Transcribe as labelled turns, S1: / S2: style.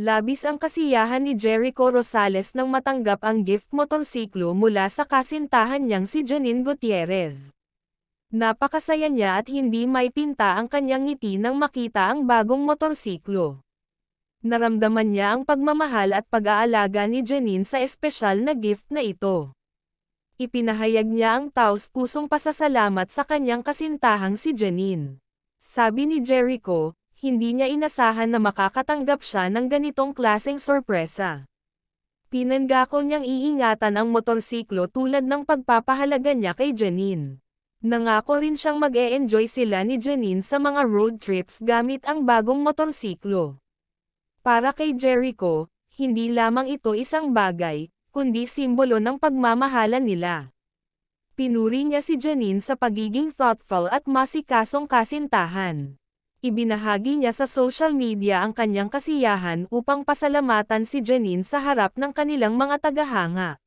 S1: Labis ang kasiyahan ni Jericho Rosales nang matanggap ang gift motorsiklo mula sa kasintahan niyang si Janine Gutierrez. Napakasaya niya at hindi maipinta ang kanyang ngiti nang makita ang bagong motorsiklo. Naramdaman niya ang pagmamahal at pag-aalaga ni Janine sa espesyal na gift na ito. Ipinahayag niya ang taos-pusong pasasalamat sa kanyang kasintahang si Janine. Sabi ni Jericho, hindi niya inasahan na makakatanggap siya ng ganitong klaseng sorpresa. Pinangako niyang iingatan ang motorsiklo tulad ng pagpapahalaga niya kay Janine. Nangako rin siyang mag-e-enjoy sila ni Janine sa mga road trips gamit ang bagong motorsiklo. Para kay Jericho, hindi lamang ito isang bagay, kundi simbolo ng pagmamahalan nila. Pinuri niya si Janine sa pagiging thoughtful at masikasong kasintahan. Ibinahagi niya sa social media ang kanyang kasiyahan upang pasalamatan si Janine sa harap ng kanilang mga tagahanga.